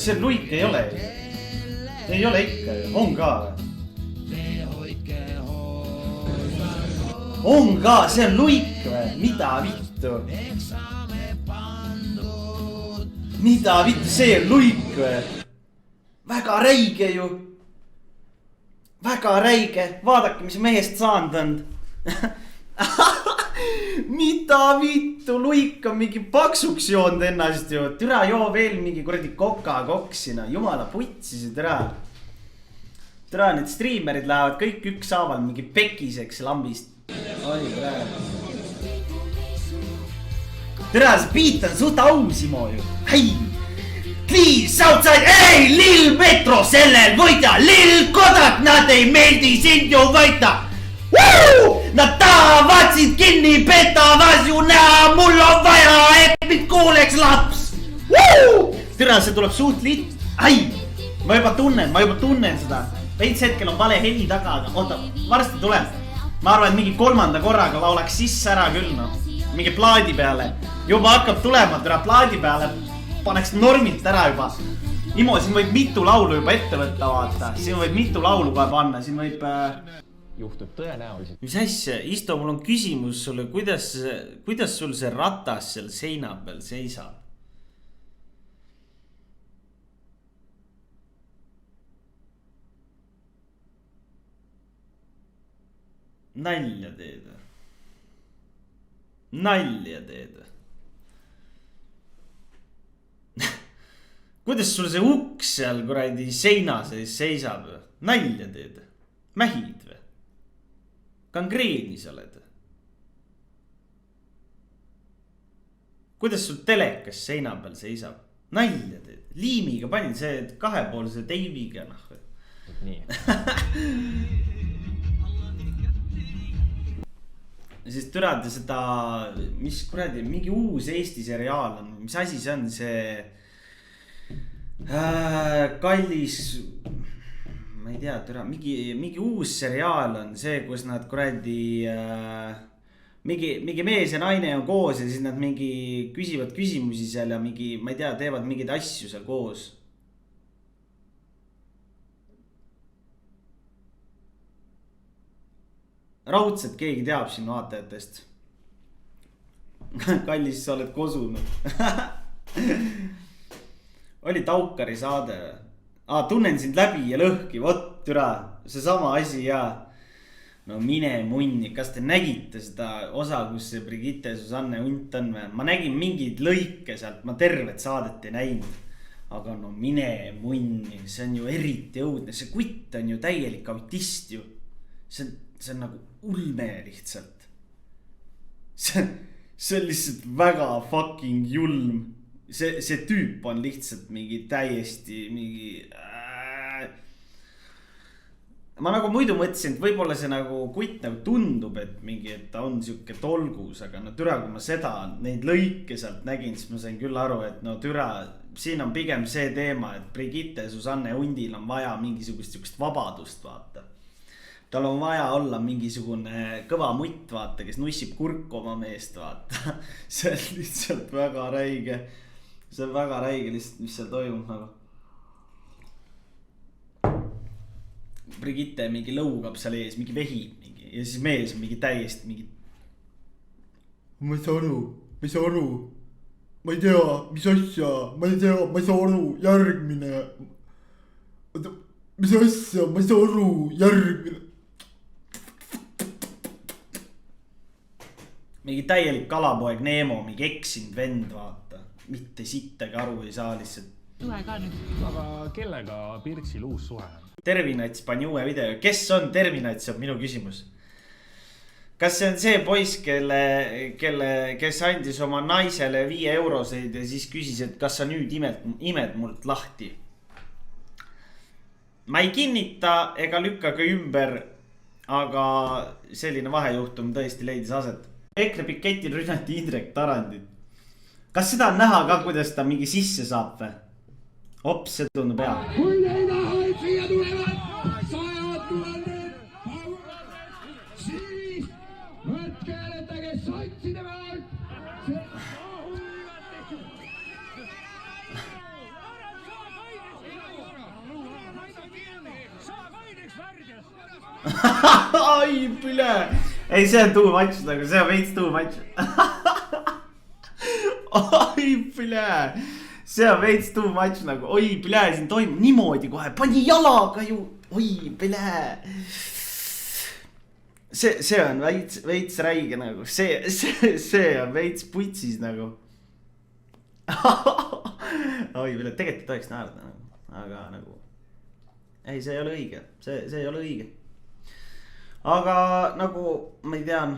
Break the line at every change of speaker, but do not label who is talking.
see luik ei ole. Ei ole ikka ju, on ka. On ka, see on luik või? Mida vittu? Mida vittu, see on luik või? Väga räige ju. Väga räige. Vaadake, mis mehest saanud on. Mida vittu, luik on mingi paksuks joond ennast ju. Türa joo veel mingi kuradi koka-koksina. Jumala putsisid türa. Türa need streamerid lähevad kõik ükshaaval mingi pekiseks lambist. Oi praegu. Türa see beat on suht ausimo ju. Hei! Clean Southside, ei, Lil Metro sellel võida, Lil Kodak, nad ei meeldi sind ju võita. Nad tahavad sind kinni petavad ju näha, mul on vaja, et mind kuuleks laps. Türa, see tuleb suht liit. Ai, ma juba tunnen seda. Veits hetkel on vale heli taga, aga oota, varsti tuleb. Ma arvan, et mingi 3. korraga laulaks sisse ära küll, no. Mingi plaadi peale. Juba hakkab tulema, türa plaadi peale. Paneks normilt ära juba. Imo, siin võib mitu laulu juba ette võtta, vaata. Siin võib mitu laulu kohe panna. Siin võib...
Juhtub tõenäoliselt.
Mis asja? Isto, mul on küsimus sulle. Kuidas sul see ratas seal seina peal seisab? Nalja teed. Nalja teed. Kuidas sul see uks seal kuradi seina sees seisab? Nalja teed? Mähid või? Gangreenis oled? Kuidas sul telekas seina peal seisab? Nalja teed? Liimiga panin see kahepoolse teiviga, noh.
Nii.
Siis türade seda, mis kuradi, mingi uus Eesti seriaal on. Mis asi see on? See... kallis, ma ei tea, türa, mingi uus seriaal on see, kus nad kuradi mingi mees ja naine on koos ja siis nad mingi küsivad küsimusi seal ja mingi, ma ei tea, teevad mingeid asju seal koos. Raudselt keegi teab siin vaatajatest. Kallis, sa oled kosunud. Oli Taukari saade. Tunnen sind läbi ja lõhki. Vot, türa, see sama asi ja. No mine munni. Kas te nägite seda osa, kus see Brigitte Susanne Unt on? Ma nägin mingid lõike sealt. Ma tervet saadet ei näinud. Aga no mine munni. See on ju eriti õudne. See kutt on ju täielik autist ju. See on nagu ulme lihtsalt. See on lihtsalt väga fucking julm. See tüüp on lihtsalt mingi täiesti mingi... Ma nagu muidu mõtlesin, et võib-olla see nagu kutt nagu tundub, et mingi, et ta on siuke tolgus, aga no türa, kui ma seda, neid lõike sealt nägin, siis ma sain küll aru, et no türa, siin on pigem see teema, et Brigitte Susanne Undil on vaja mingisugust vabadust, vaata. Tal on vaja olla mingisugune kõva mutt, vaata, kes nussib kurku oma meest, vaata. See on lihtsalt väga räige. See on väga räige lihtsalt, mis seal toimub nagu. Brigitte mingi lõugab seal ees, mingi vehib mingi. Ja siis mees on mingi täiesti mingi... Ma ei saa aru. Ma ei tea, mis asja. Ma ei saa aru, järgmine. Mis asja, ma ei saa aru, järgmine. Mingi täielik kalapoeg Neemo, mingi eksinud vend, vaata. Mitte sittagi aru ei saa lihtsalt.
Suhe ka nüüd.
Aga kellega Pirksil uus suhe on?
Terminats pani uue video. Kes on Terminats, on minu küsimus. Kas see on see poiss, kes andis oma naisele 5 euroseid ja siis küsis, et kas sa nüüd imed mult lahti? Ma ei kinnita ega lükka ka ümber, aga selline vahejuhtum tõesti leidis aset. EKRE piketil rünnati Indrek Tarandit. Kas seda on näha ka, kuidas ta mingi sisse saab või? Ops, see tundub hea.
Kui ei taha, et siia tulevad 100 000 siis võtke hääletage sotside pealt.
Ai, püle. Ei, see on too much nagu, see on veits too much. Ai, püle. See on veits too much nagu, oi, püle, siin toimub niimoodi kohe. Pani jalaga ju, oi, püle. See on veits räige nagu, see on veits putsis nagu. Oi, püle, tegelikult ei tohiks naerda nagu, aga nagu. Ei, see ei ole õige, see ei ole õige. Aga nagu ma ei tean.